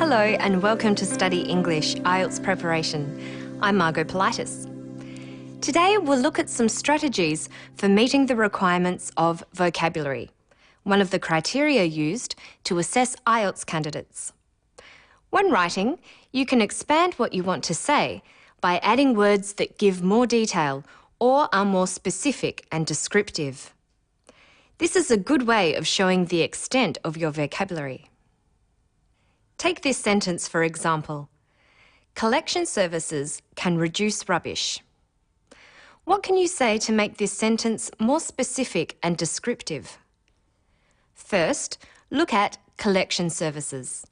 Hello and welcome to Study English IELTS Preparation. I'm Margot Politis. Today we'll look at some strategies for meeting the requirements of vocabulary, one of the criteria used to assess IELTS candidates. When writing, you can expand what you want to say by adding words that give more detail or are more specific and descriptive. This is a good way of showing the extent of your vocabulary. Take this sentence for example. Collection services can reduce rubbish. What can you say to make this sentence more specific and descriptive? First, look at collection services.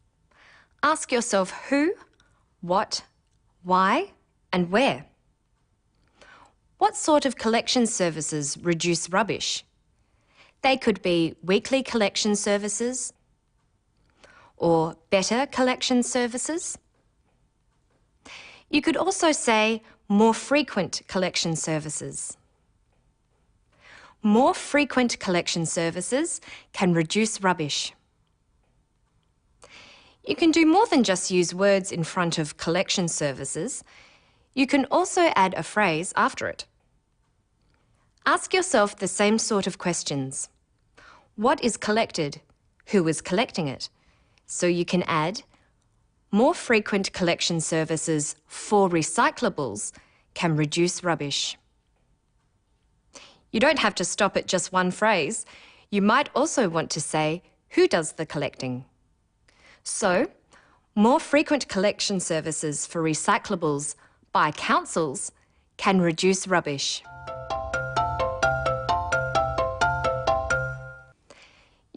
Ask yourself who, what, why, and where. What sort of collection services reduce rubbish? They could be weekly collection services or better collection services. You could also say more frequent collection services. More frequent collection services can reduce rubbish. You can do more than just use words in front of collection services. You can also add a phrase after it. Ask yourself the same sort of questions. What is collected? Who is collecting it? So you can add, more frequent collection services for recyclables can reduce rubbish. You don't have to stop at just one phrase. You might also want to say, who does the collecting? So, more frequent collection services for recyclables by councils can reduce rubbish.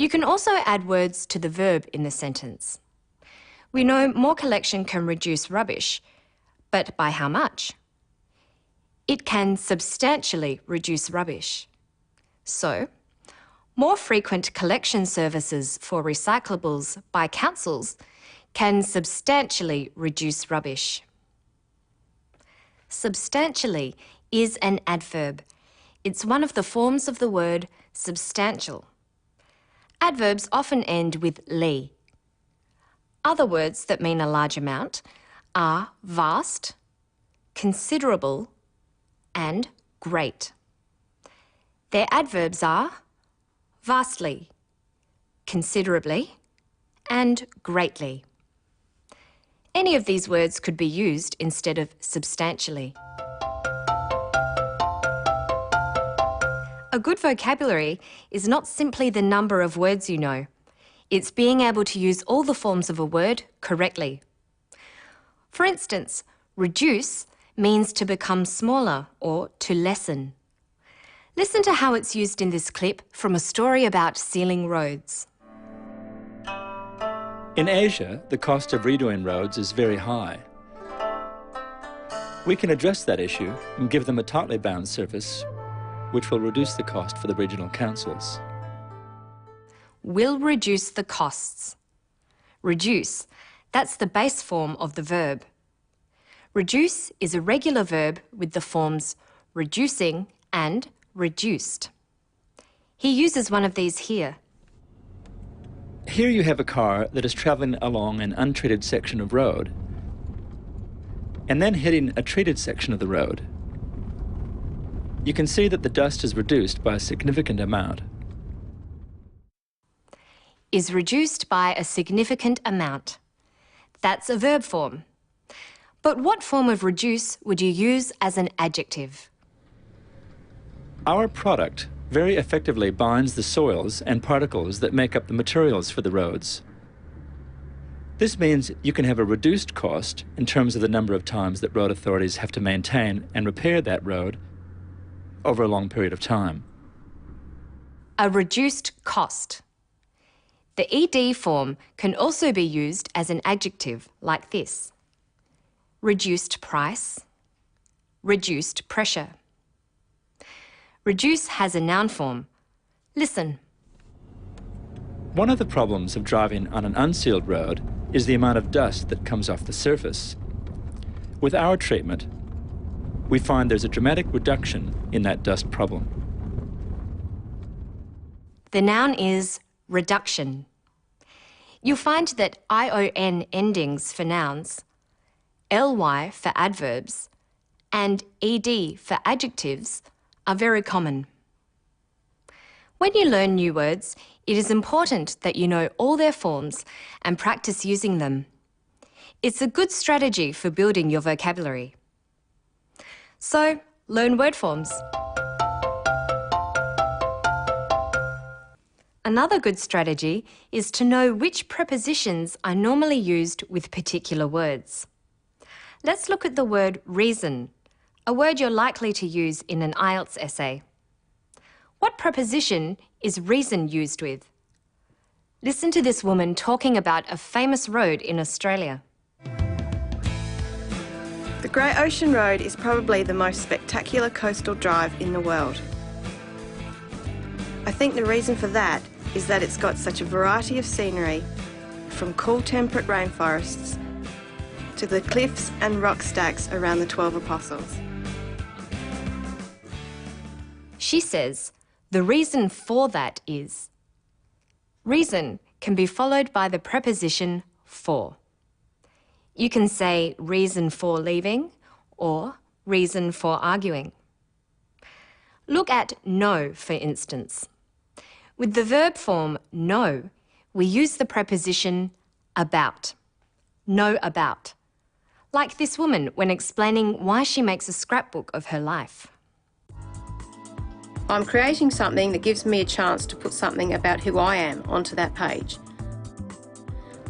You can also add words to the verb in the sentence. We know more collection can reduce rubbish, but by how much? It can substantially reduce rubbish. So, more frequent collection services for recyclables by councils can substantially reduce rubbish. Substantially is an adverb. It's one of the forms of the word substantial. Adverbs often end with "ly". Other words that mean a large amount are vast, considerable, and great. Their adverbs are vastly, considerably, and greatly. Any of these words could be used instead of substantially. A good vocabulary is not simply the number of words you know. It's being able to use all the forms of a word correctly. For instance, reduce means to become smaller or to lessen. Listen to how it's used in this clip from a story about sealing roads. In Asia, the cost of redoing roads is very high. We can address that issue and give them a tightly bound service which will reduce the cost for the regional councils. Will reduce the costs. Reduce, that's the base form of the verb. Reduce is a regular verb with the forms reducing and reduced. He uses one of these here. Here you have a car that is travelling along an untreated section of road and then hitting a treated section of the road. You can see that the dust is reduced by a significant amount. Is reduced by a significant amount. That's a verb form. But what form of reduce would you use as an adjective? Our product very effectively binds the soils and particles that make up the materials for the roads. This means you can have a reduced cost in terms of the number of times that road authorities have to maintain and repair that road over a long period of time. A reduced cost. The ed form can also be used as an adjective like this. Reduced price, reduced pressure. Reduce has a noun form. Listen. One of the problems of driving on an unsealed road is the amount of dust that comes off the surface. With our treatment, we find there's a dramatic reduction in that dust problem. The noun is reduction. You'll find that ION endings for nouns, ly for adverbs, and ed for adjectives are very common. When you learn new words, it is important that you know all their forms and practice using them. It's a good strategy for building your vocabulary. So, learn word forms. Another good strategy is to know which prepositions are normally used with particular words. Let's look at the word reason, a word you're likely to use in an IELTS essay. What preposition is reason used with? Listen to this woman talking about a famous road in Australia. The Great Ocean Road is probably the most spectacular coastal drive in the world. I think the reason for that is that it's got such a variety of scenery, from cool temperate rainforests to the cliffs and rock stacks around the 12 Apostles. She says the reason for that is reason can be followed by the preposition for. You can say reason for leaving or reason for arguing. Look at know, for instance. With the verb form know, we use the preposition about. Know about. Like this woman when explaining why she makes a scrapbook of her life. I'm creating something that gives me a chance to put something about who I am onto that page.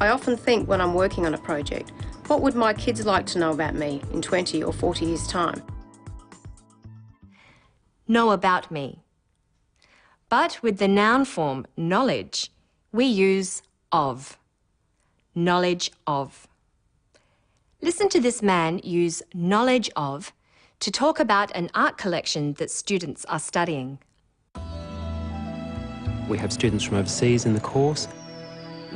I often think when I'm working on a project, what would my kids like to know about me in 20 or 40 years' time? Know about me. But with the noun form knowledge, we use of. Knowledge of. Listen to this man use knowledge of to talk about an art collection that students are studying. We have students from overseas in the course.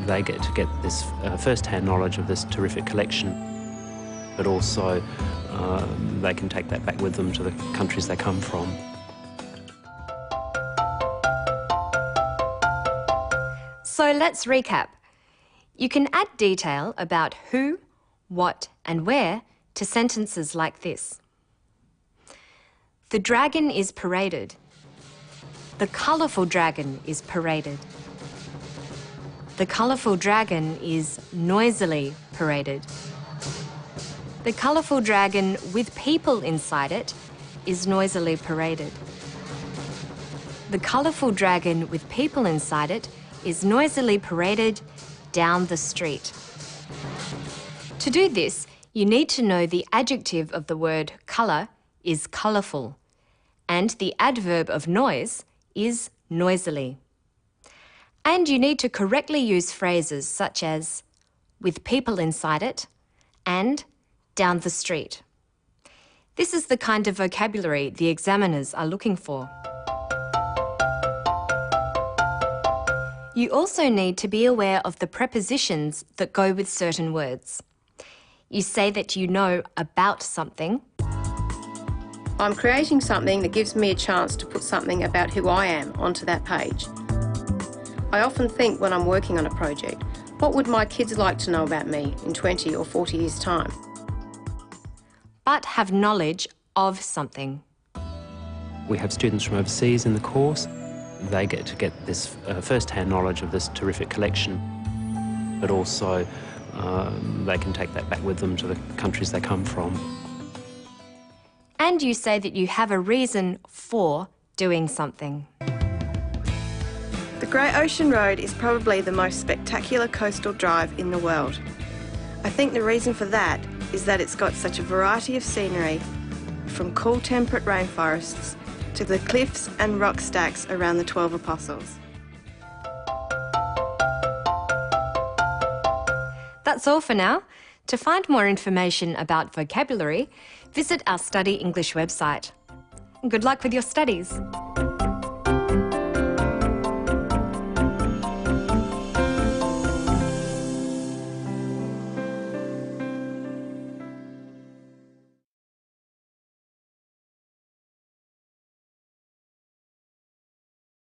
They get to get this first-hand knowledge of this terrific collection, but also they can take that back with them to the countries they come from. So let's recap. You can add detail about who, what, and where to sentences like this. The dragon is paraded. The colourful dragon is paraded. The colourful dragon is noisily paraded. The colourful dragon with people inside it is noisily paraded. The colourful dragon with people inside it is noisily paraded down the street. To do this, you need to know the adjective of the word colour is colourful, and the adverb of noise is noisily. And you need to correctly use phrases such as with people inside it and down the street. This is the kind of vocabulary the examiners are looking for. You also need to be aware of the prepositions that go with certain words. You say that you know about something. I'm creating something that gives me a chance to put something about who I am onto that page. I often think when I'm working on a project, what would my kids like to know about me in 20 or 40 years' time? But have knowledge of something. We have students from overseas in the course. They get to get this first-hand knowledge of this terrific collection, but also they can take that back with them to the countries they come from. And you say that you have a reason for doing something. The Great Ocean Road is probably the most spectacular coastal drive in the world. I think the reason for that is that it's got such a variety of scenery, from cool temperate rainforests to the cliffs and rock stacks around the 12 Apostles. That's all for now. To find more information about vocabulary, visit our Study English website. Good luck with your studies.